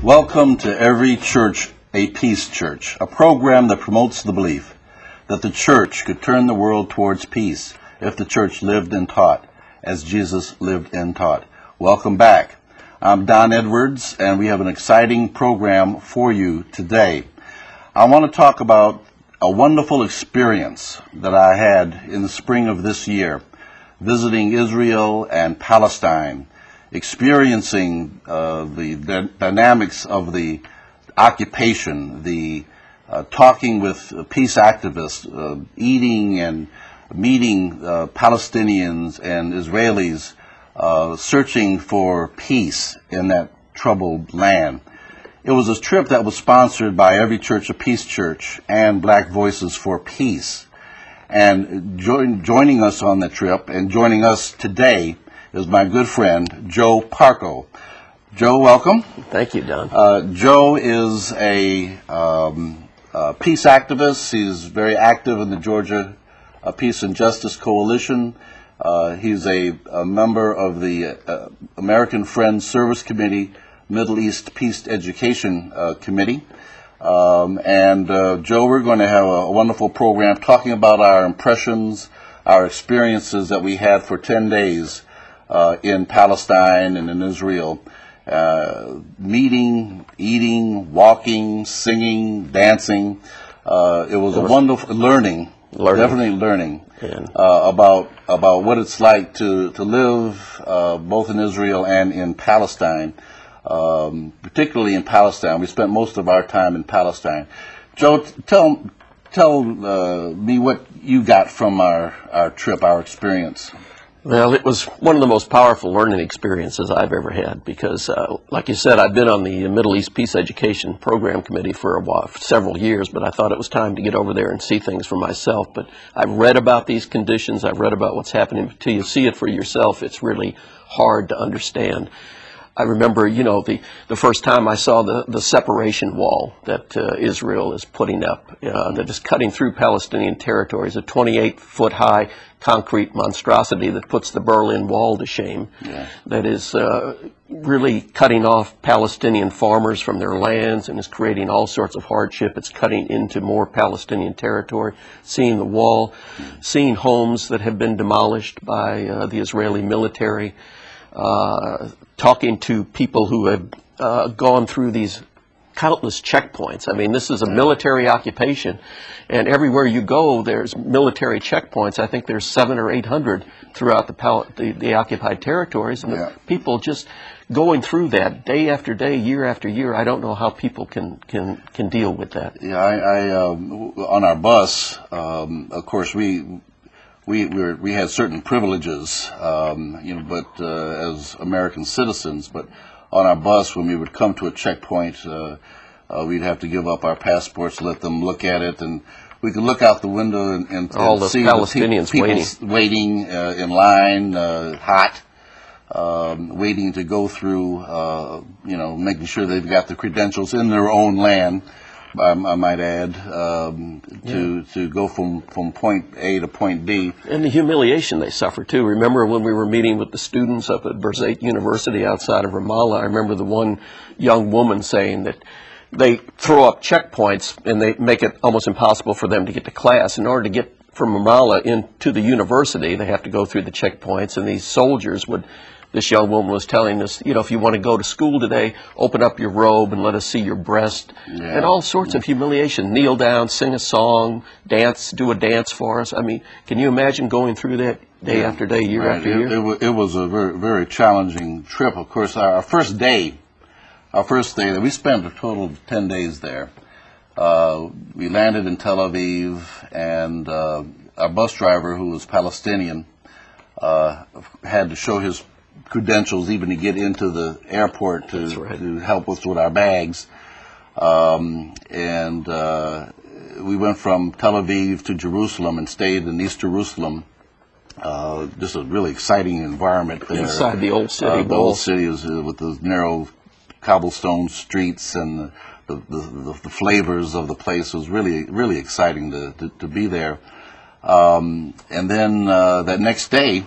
Welcome to Every Church a Peace Church, a program that promotes the belief that the church could turn the world towards peace if the church lived and taught as Jesus lived and taught. Welcome back. I'm Don Edwards, and we have an exciting program for you today. I want to talk about a wonderful experience that I had in the spring of this year, visiting Israel and Palestine, experiencing the dynamics of the occupation, the talking with peace activists, eating and meeting Palestinians and Israelis, searching for peace in that troubled land. It was a trip that was sponsored by Every Church a Peace Church and Black Voices for Peace. And joining us on the trip and joining us today is my good friend, Joe Parko. Joe, welcome. Thank you, Don. Joe is a peace activist. He's very active in the Georgia Peace and Justice Coalition. He's a member of the American Friends Service Committee, Middle East Peace Education Committee. Joe, we're going to have a wonderful program talking about our impressions, our experiences that we had for 10 days in Palestine and in Israel. Meeting, eating, walking, singing, dancing. It was a wonderful learning. Definitely learning about what it's like to live both in Israel and in Palestine, particularly in Palestine. We spent most of our time in Palestine. Joe, tell me what you got from our trip, our experience. Well, it was one of the most powerful learning experiences I've ever had because, like you said, I've been on the Middle East Peace Education Program Committee for several years, but I thought it was time to get over there and see things for myself. But I've read about these conditions. I've read about what's happening. Until you see it for yourself, it's really hard to understand. I remember, the first time I saw the separation wall that Israel is putting up, that is cutting through Palestinian territories, a 28-foot-high concrete monstrosity that puts the Berlin Wall to shame, that is really cutting off Palestinian farmers from their lands and is creating all sorts of hardship. It's cutting into more Palestinian territory, seeing the wall, seeing homes that have been demolished by the Israeli military, talking to people who have gone through these countless checkpoints. I mean, this is a military occupation, and everywhere you go, there's military checkpoints. I think there's 700 or 800 throughout the occupied territories, and the people just going through that day after day, year after year. I don't know how people can deal with that. Yeah, on our bus, of course, we had certain privileges, but as American citizens. But on our bus, when we would come to a checkpoint, we'd have to give up our passports, let them look at it, and we could look out the window and all the see Palestinians people waiting in line, hot, waiting to go through, making sure they've got the credentials in their own land. I might add, to go from point A to point B. And the humiliation they suffer, too. Remember when we were meeting with the students up at Birzeit University outside of Ramallah, I remember the one young woman saying that they throw up checkpoints and they make it almost impossible for them to get to class. In order to get from Ramallah into the university, they have to go through the checkpoints, and these soldiers would... This young woman was telling us, if you want to go to school today, open up your robe and let us see your breast, and all sorts of humiliation. Kneel down, sing a song, dance, do a dance for us. I mean, can you imagine going through that day after day, year after year? It was a very, very challenging trip. Of course, our first day, we spent a total of 10 days there. We landed in Tel Aviv, and our bus driver, who was Palestinian, had to show his credentials even to get into the airport to help us with our bags. We went from Tel Aviv to Jerusalem and stayed in East Jerusalem. Just a really exciting environment there. Inside the old city. The old city is with the narrow cobblestone streets and the flavors of the place. It was really, really exciting to be there. And then that next day,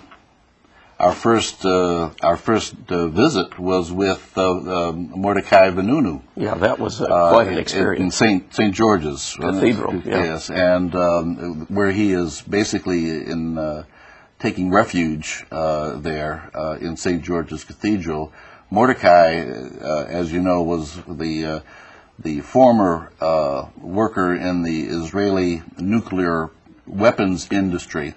our first visit was with Mordecai Vanunu. Yeah, that was quite an experience. In St. George's Cathedral. Yes, and where he is basically in taking refuge there in St. George's Cathedral. Mordecai, as you know, was the former worker in the Israeli nuclear weapons industry.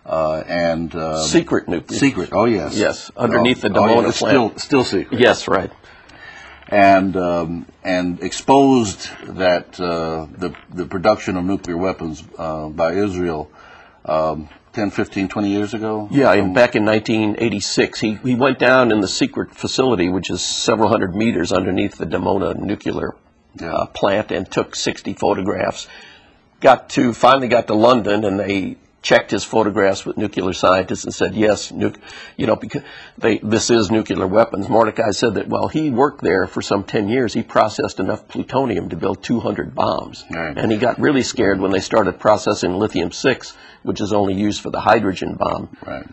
Secret nuclear. Secret, oh yes. Yes, underneath the Dimona plant. Still secret. Yes, right. And exposed that the production of nuclear weapons by Israel 10, 15, 20 years ago? Yeah, back in 1986. He went down in the secret facility, which is several hundred meters underneath the Dimona nuclear plant, and took 60 photographs. Finally got to London, and they checked his photographs with nuclear scientists and said, yes, because this is nuclear weapons. Mordecai said that while he worked there for some 10 years, he processed enough plutonium to build 200 bombs. Right. And he got really scared when they started processing lithium-6, which is only used for the hydrogen bomb. Right.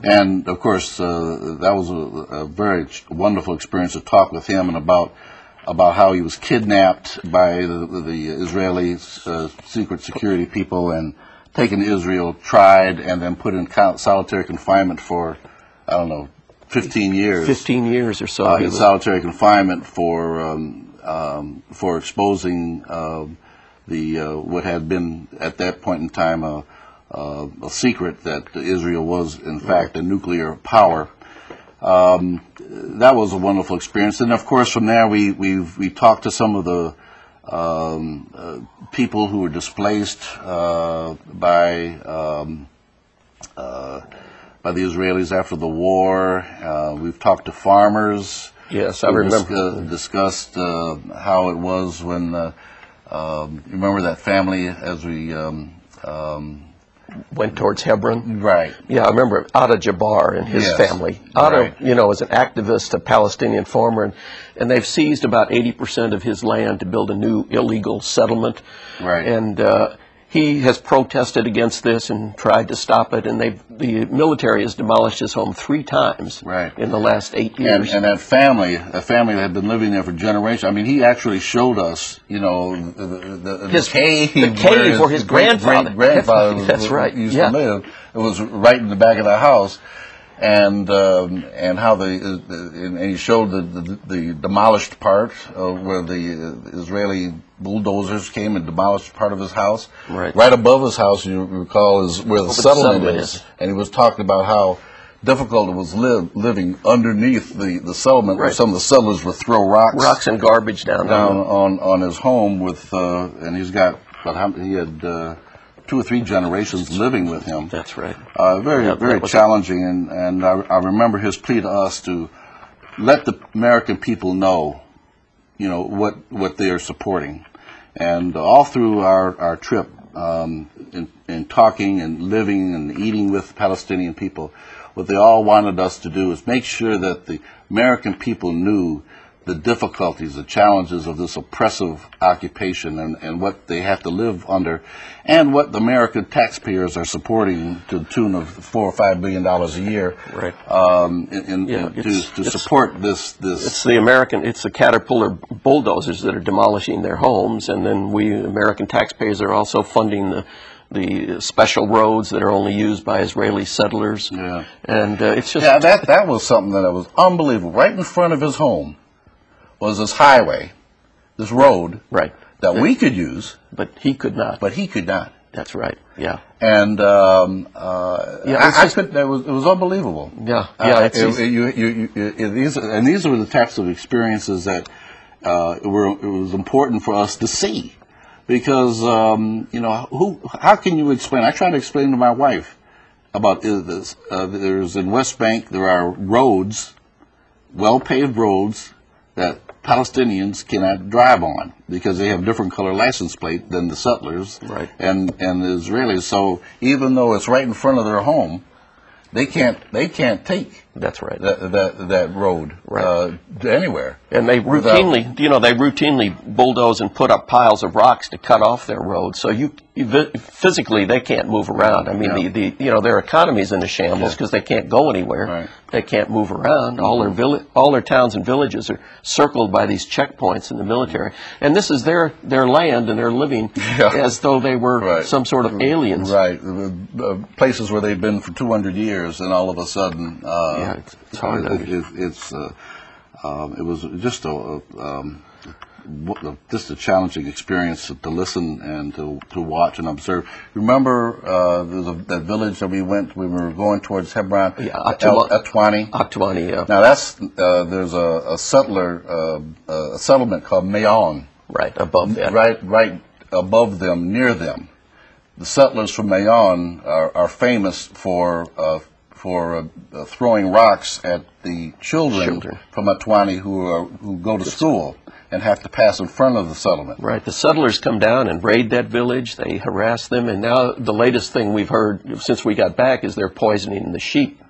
And, of course, that was a very wonderful experience to talk with him and about how he was kidnapped by the Israeli secret security people and taken to Israel, tried, and then put in solitary confinement for, I don't know, 15 years. 15 years or so. In solitary confinement for exposing what had been at that point in time a secret that Israel was in fact a nuclear power. That was a wonderful experience, and of course from there we talked to some of the people who were displaced by the Israelis after the war. We've talked to farmers. Yes, I remember. Discussed how it was when remember that family as we went towards Hebron. Right. Yeah, I remember Ada Jabbar and his family. Ada, is an activist, a Palestinian farmer, and they've seized about 80% of his land to build a new illegal settlement. Right. And he has protested against this and tried to stop it, and the military has demolished his home 3 times in the last 8 years. And that family that had been living there for generations. I mean, he actually showed us, the cave where his grandfather That's right. used to live. It was right in the back of the house. And how and he showed the demolished part where the Israeli bulldozers came and demolished part of his house. Right above his house, you recall, is where the settlement is. And he was talking about how difficult it was living underneath the settlement, where some of the settlers would throw rocks and garbage down on his home with and he had 2 or 3 generations living with him. That's right. Very challenging, and I remember his plea to us to let the American people know, what they are supporting, and all through our trip, in talking and living and eating with Palestinian people, what they all wanted us to do is make sure that the American people knew the difficulties, the challenges of this oppressive occupation and what they have to live under, and what the American taxpayers are supporting to the tune of $4 or $5 billion a year, to support this. It's the Caterpillar bulldozers that are demolishing their homes, and then we American taxpayers are also funding the special roads that are only used by Israeli settlers. Yeah, and it's just that was something that was unbelievable. Right in front of his home was this highway, this road, that we could use, but he could not. That's right. Yeah. And it was unbelievable. Yeah. These were the types of experiences that it was important for us to see, because how can you explain? I try to explain to my wife about this. There's in West Bank there are roads, well-paved roads that Palestinians cannot drive on because they have different color license plate than the settlers and the Israelis. So even though it's right in front of their home, they can't take That's right. That road anywhere. And they routinely, they routinely bulldoze and put up piles of rocks to cut off their road. So physically they can't move around. I mean, their economy's in a shambles because they can't go anywhere. Right. They can't move around. All their towns and villages are circled by these checkpoints in the military, and this is their land, and they're living as though they were some sort of aliens. Right. Places where they've been for 200 years, and all of a sudden, it's hard. It was just a challenging experience to listen and to watch and observe. Remember that village that we were going towards Hebron? Yeah, Atwani. Atwani, yeah. Now that's there's a settlement called Mayon. Right above that. Right above them, near them. The settlers from Mayon are famous for throwing rocks at the children from Atwani who go to school and have to pass in front of the settlement. Right. The settlers come down and raid that village. They harass them, and now the latest thing we've heard since we got back is they're poisoning the sheep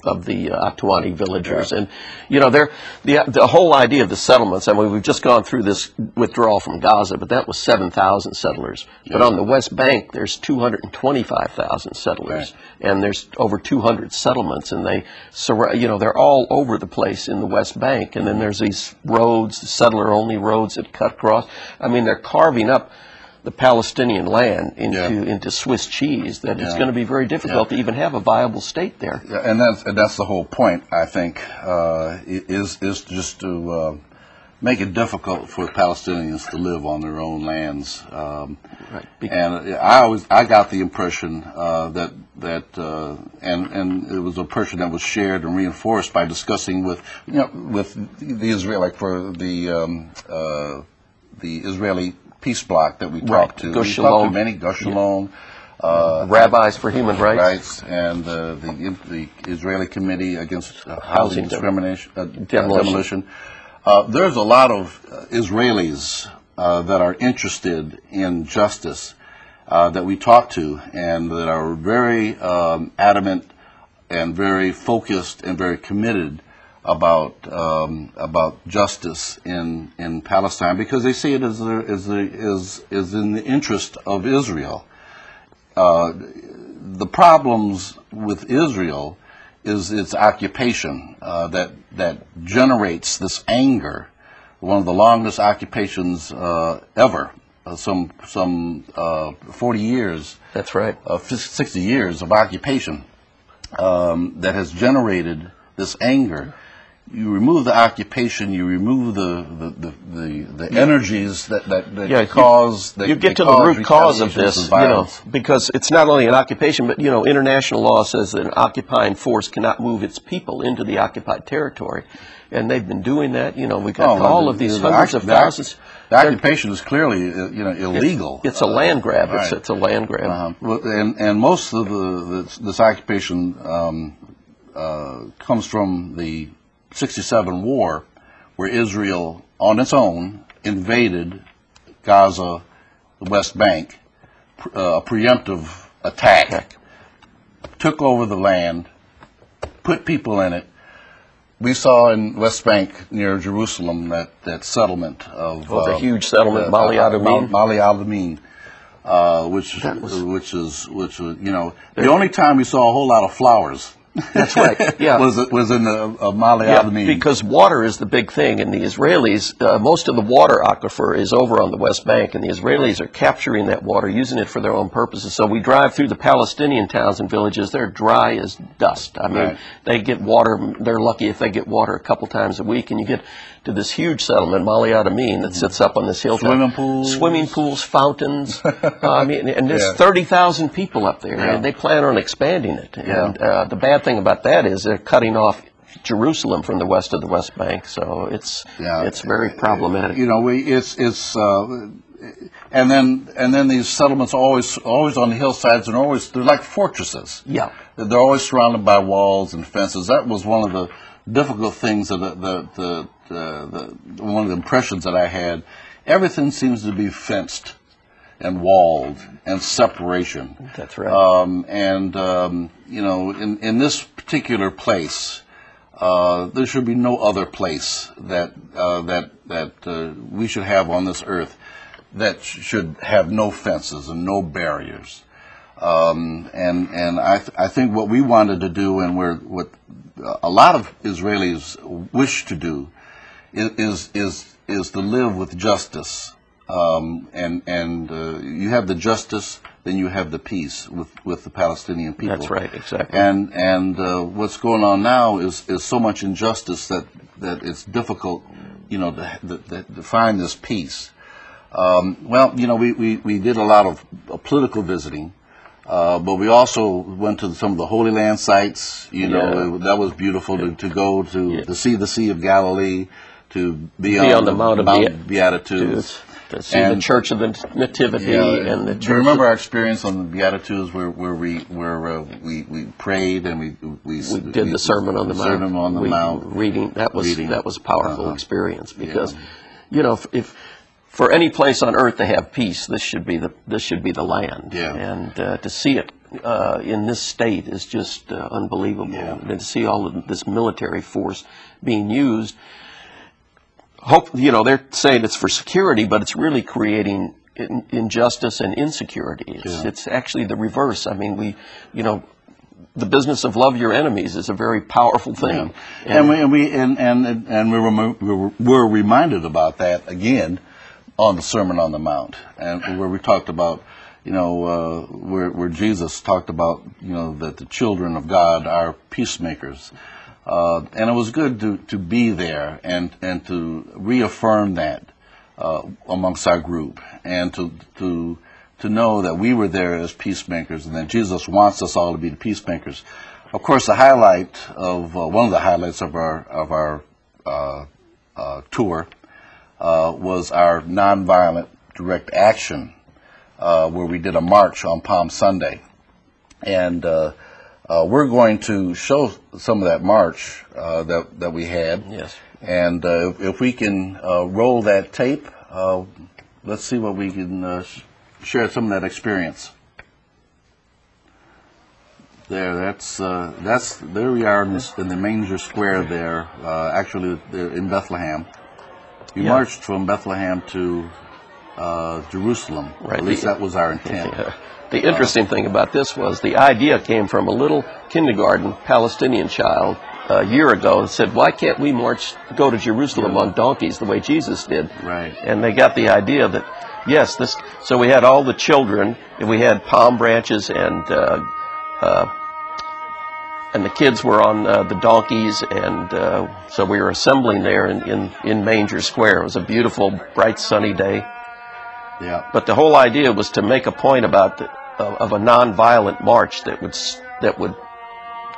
of the Atwani villagers. And the whole idea of the settlements, I mean, we've just gone through this withdrawal from Gaza, but that was 7,000 settlers. But on the West Bank, there's 225,000 settlers, and there's over 200 settlements, and they're all over the place in the West Bank. And then there's these roads, settler-only roads that cut across. I mean, they're carving up the Palestinian land into Swiss cheese, that it's going to be very difficult to even have a viable state there. Yeah, and that's the whole point, I think, is just to make it difficult for Palestinians to live on their own lands. And I got the impression that and it was a impression that was shared and reinforced by discussing with the Israeli, like for the Israeli peace bloc that we talked to. Gush We talked to many, Gush Shalom, Rabbis for Human Rights, and the Israeli Committee Against Housing Discrimination, Demolition. There's a lot of Israelis that are interested in justice that we talk to, and that are very adamant and very focused and very committed about justice in Palestine, because they see it as in the interest of Israel. The problems with Israel is its occupation that generates this anger. One of the longest occupations ever, some 40 years. That's right. 60 years of occupation that has generated this anger. You remove the occupation, you remove the energies that cause. You get to the root cause of this, because it's not only an occupation, but international law says that an occupying force cannot move its people into the occupied territory, and they've been doing that. We got all of these hundreds of thousands. The occupation is clearly illegal. It's a land grab. Right. It's a land grab. And most of this occupation comes from the '67 war, where Israel, on its own, invaded Gaza, the West Bank, a preemptive attack, took over the land, put people in it. We saw in West Bank near Jerusalem that settlement of the huge settlement, Mali Adumim, which was the only time we saw a whole lot of flowers. That's right. Yeah, was in the Mali Adumim. Because water is the big thing, and the Israelis, most of the water aquifer is over on the West Bank, and the Israelis are capturing that water, using it for their own purposes. So we drive through the Palestinian towns and villages; they're dry as dust. I mean, they get water. They're lucky if they get water a couple times a week, and you get to this huge settlement, Mali Adumim, that sits up on this hilltop. Swimming pools, fountains. I mean, and there's 30,000 people up there, and they plan on expanding it. And the bad thing about that is they're cutting off Jerusalem from the west of the West Bank, so it's very problematic. And then these settlements are always on the hillsides, and they're like fortresses. Yeah, they're always surrounded by walls and fences. That was one of the difficult things one of the impressions that I had. Everything seems to be fenced and walled and separation. That's right. In this particular place, there should be no other place that we should have on this earth that should have no fences and no barriers. And I think what we wanted to do, and what a lot of Israelis wish to do, is to live with justice. You have the justice, then you have the peace with the Palestinian people. That's right, exactly. And what's going on now is so much injustice that it's difficult, to find this peace. Well, we did a lot of political visiting, but we also went to some of the Holy Land sites. That was beautiful to go to see the Sea of Galilee, to be on the Mount of Beatitudes. To see the Church of the Nativity and the Church. Do you remember our experience on the Beatitudes where we prayed and we did the Sermon on the Mount? Sermon on the Mount. That was a powerful experience because, if for any place on earth to have peace, this should be the land. Yeah. And to see it in this state is just unbelievable. Yeah. And to see all of this military force being used. They're saying it's for security, but it's really creating injustice and insecurity. It's actually the reverse. I mean, the business of love your enemies is a very powerful thing. Yeah. And we were reminded about that again on the Sermon on the Mount, and where we talked about, where Jesus talked about, that the children of God are peacemakers. And it was good to be there and to reaffirm that amongst our group, and to know that we were there as peacemakers, and that Jesus wants us all to be the peacemakers. Of course, the highlight of one of the highlights of our tour was our nonviolent direct action, where we did a march on Palm Sunday, and we're going to show some of that march that we had. Yes. And if we can roll that tape, let's see what we can share some of that experience. There we are in the manger square there. Actually, in Bethlehem. We marched from Bethlehem to Jerusalem. Right. At least that was our intent. Yeah. The interesting thing about this was the idea came from a little kindergarten Palestinian child a year ago and said, why can't we go to Jerusalem on donkeys the way Jesus did? Right. And they got the idea that, so we had all the children, and we had palm branches, and the kids were on the donkeys, and so we were assembling there in Manger Square. It was a beautiful, bright, sunny day. Yeah. But the whole idea was to make a point of a nonviolent march that would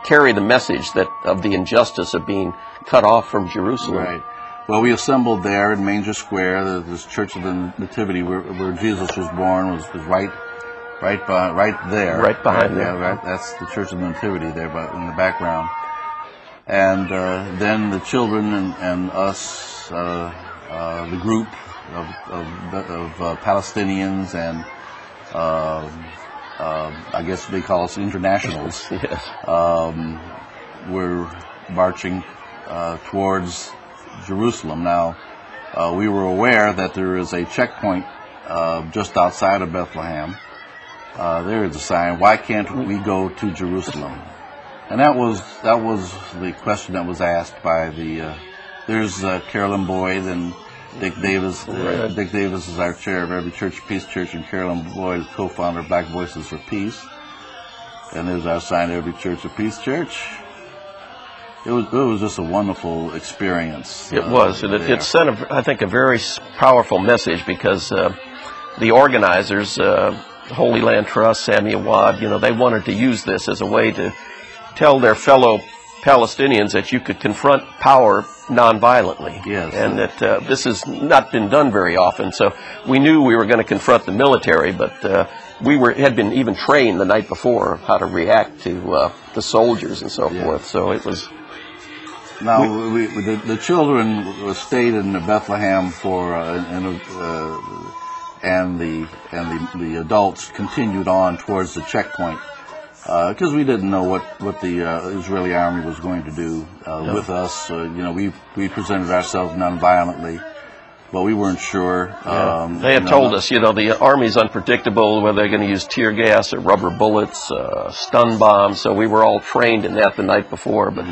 carry the message of the injustice of being cut off from Jerusalem. Right. Well, we assembled there in Manger Square. This Church of the Nativity, where Jesus was born, was right there. Right behind there. Yeah, right. That's the Church of the Nativity there, but in the background. And then the children and us, the group of Palestinians and I guess they call us internationals. Yes. We're marching towards Jerusalem. Now, we were aware that there is a checkpoint just outside of Bethlehem. There is a sign, why can't we go to Jerusalem? And that was the question that was asked by there's Carolyn Boyd and Dick Davis. Dick Davis is our chair of every church, Peace Church, and Carolyn Boyd is co-founder of Black Voices for Peace. And there's our sign of every church of Peace Church. It was just a wonderful experience. It was, and it sent, I think, a very powerful message, because the organizers, Holy Land Trust, Samuel Wad, they wanted to use this as a way to tell their fellow Palestinians that you could confront power nonviolently. Yes. And that this has not been done very often. So we knew we were going to confront the military, but had been even trained the night before how to react to the soldiers and so forth. So it was. Now the children stayed in Bethlehem and the adults continued on towards the checkpoint. because we didn't know what the Israeli army was going to do with us. We presented ourselves nonviolently, but we weren't sure. They had told us, the Army's unpredictable, whether they're going to use tear gas or rubber bullets, stun bombs, so we were all trained in that the night before. But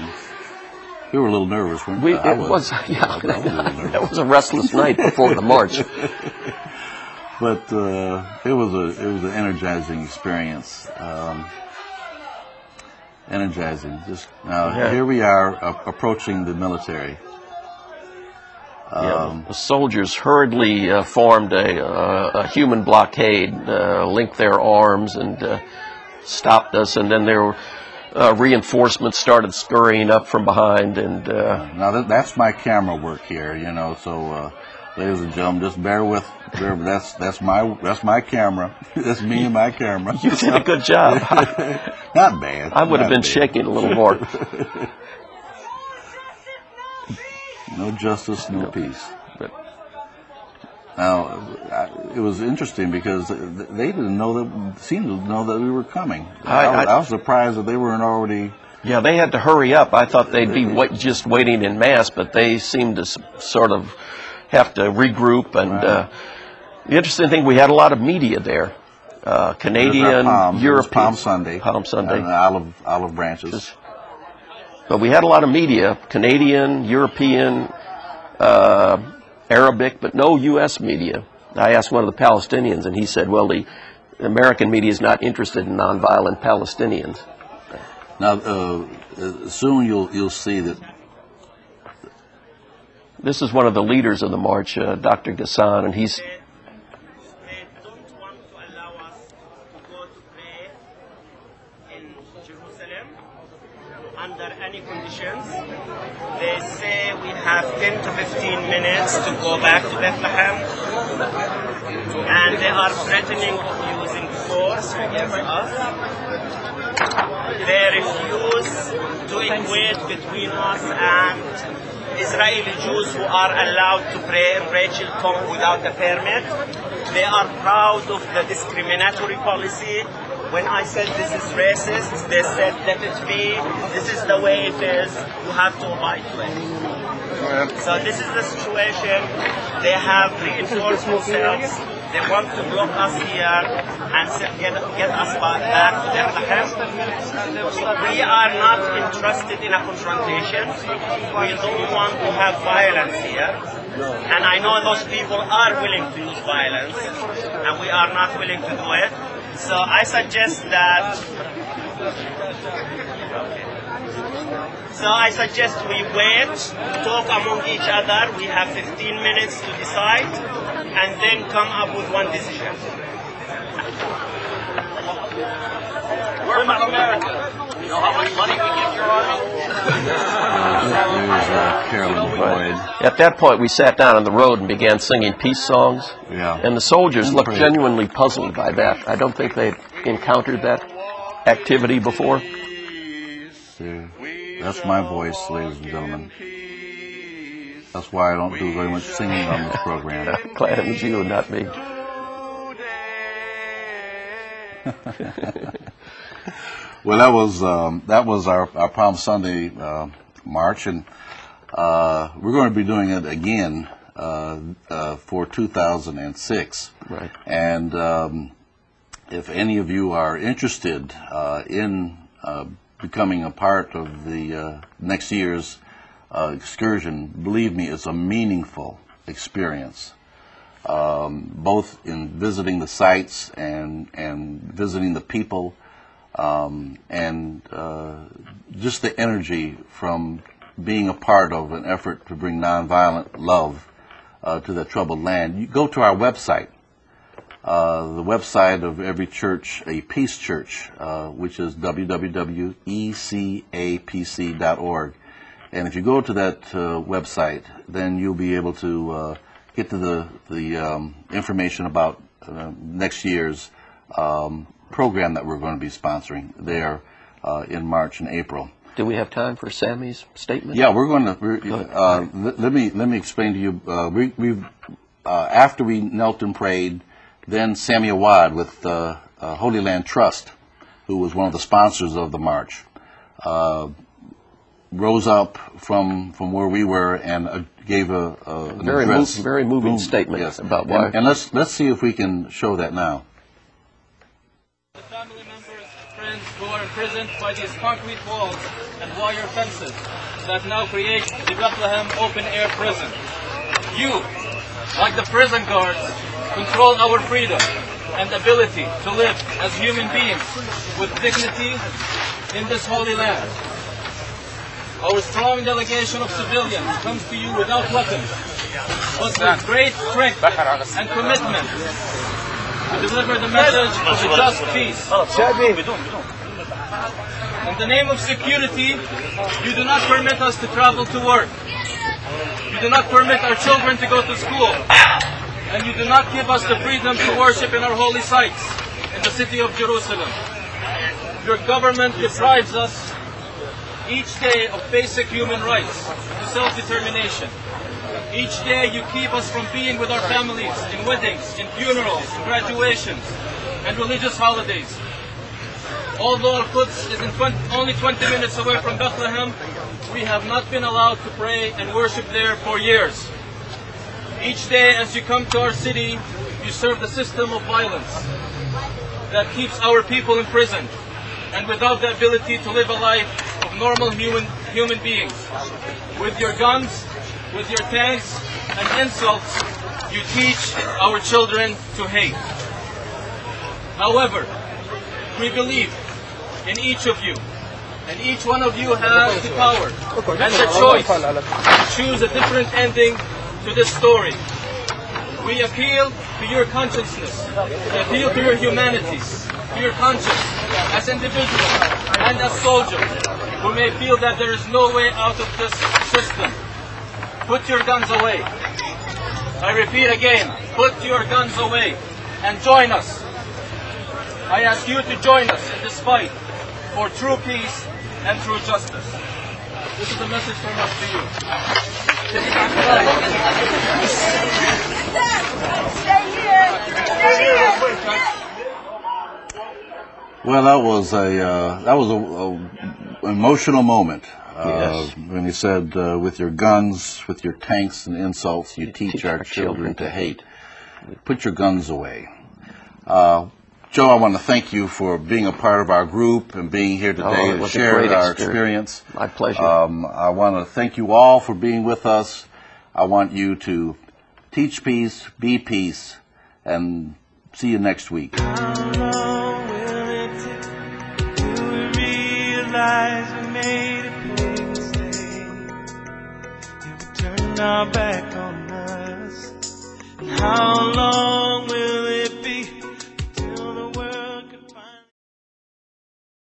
we were a little nervous, weren't we? That was a restless night before the march. But it was an energizing experience. Energizing. Here we are approaching the military. The soldiers hurriedly formed a human blockade, linked their arms, and stopped us. And then there were reinforcements started scurrying up from behind. And now that's my camera work here, So, ladies and gentlemen, just bear with. That's my camera. That's me and my camera. You did a good job. Not bad. I would have been shaking a little more. No justice, no peace. Now, it was interesting because they seemed to know that we were coming. I was surprised that they weren't already. Yeah, they had to hurry up. I thought they'd be just waiting in mass, but they seemed to sort of have to regroup. And the interesting thing, we had a lot of media there. Canadian, European. Palm Sunday. And olive branches. But we had a lot of media, Canadian, European, Arabic, but no U.S. media. I asked one of the Palestinians, and he said, well, the American media is not interested in nonviolent Palestinians. Now, soon you'll see that. This is one of the leaders of the march, Dr. Ghassan, and he's... Under any conditions. They say we have 10 to 15 minutes to go back to Bethlehem, and they are threatening of using force against us. They refuse to equate between us and Israeli Jews who are allowed to pray in Rachel Tomb without a permit. They are proud of the discriminatory policy. When I said this is racist, they said let it be, this is the way it is, you have to abide to it. So this is the situation. They have reinforced themselves. They want to block us here and get us back to Bethlehem. We are not interested in a confrontation. We don't want to have violence here. And I know those people are willing to use violence, and we are not willing to do it. So I suggest we wait, talk among each other. We have 15 minutes to decide, and then come up with one decision. We're from America. You know how much money we give your army? There's Carolyn Boyd. At that point, we sat down on the road and began singing peace songs. Yeah. And the soldiers looked genuinely puzzled by that. I don't think they'd encountered that activity before. Yeah. That's my voice, ladies and gentlemen. That's why I don't do very much singing on this program. I'm glad it was you and not me. Well, that was our Palm Sunday march, and we're going to be doing it again for 2006. Right. And if any of you are interested in becoming a part of the next year's excursion, believe me, it's a meaningful experience, both in visiting the sites and visiting the people. And just the energy from being a part of an effort to bring nonviolent love to that troubled land. You go to our website, the website of every church, a peace church, which is www.ecapc.org. And if you go to that website, then you'll be able to get to the information about next year's program that we're going to be sponsoring there in March and April. Do we have time for Sammy's statement? Yeah, we're going to. Let me explain to you. We've after we knelt and prayed, then Sammy Awad with Holy Land Trust, who was one of the sponsors of the march, rose up from where we were and gave an address. Very moving statement about why. And let's see if we can show that now. The family members, friends who are imprisoned by these concrete walls and wire fences that now create the Bethlehem open-air prison. You, like the prison guards, control our freedom and ability to live as human beings with dignity in this holy land. Our strong delegation of civilians comes to you without weapons, but with great strength and commitment to deliver the message of a just peace. In the name of security, you do not permit us to travel to work. You do not permit our children to go to school. And you do not give us the freedom to worship in our holy sites in the city of Jerusalem. Your government deprives us each day of basic human rights to self-determination. Each day you keep us from being with our families in weddings, in funerals, in graduations, and religious holidays. Although Al-Quds is only 20 minutes away from Bethlehem, we have not been allowed to pray and worship there for years. Each day as you come to our city, you serve the system of violence that keeps our people imprisoned and without the ability to live a life of normal human beings. With your guns, with your tanks and insults, you teach our children to hate. However, we believe in each of you, and each one of you has the power and the choice to choose a different ending to this story. We appeal to your consciousness, we appeal to your humanity, to your conscience as individuals and as soldiers who may feel that there is no way out of this system. Put your guns away. I repeat again, put your guns away and join us. I ask you to join us in this fight for true peace and true justice. This is a message from us to you. Well, that was a emotional moment. Yes. When he said, with your guns, with your tanks and insults, you teach our children to hate. Put your guns away. Joe, I want to thank you for being a part of our group and being here today to share our experience. My pleasure. I want to thank you all for being with us. I want you to teach peace, be peace, and see you next week. How long will it take till we realize we made a big mistake? If we turned our back on us, and how long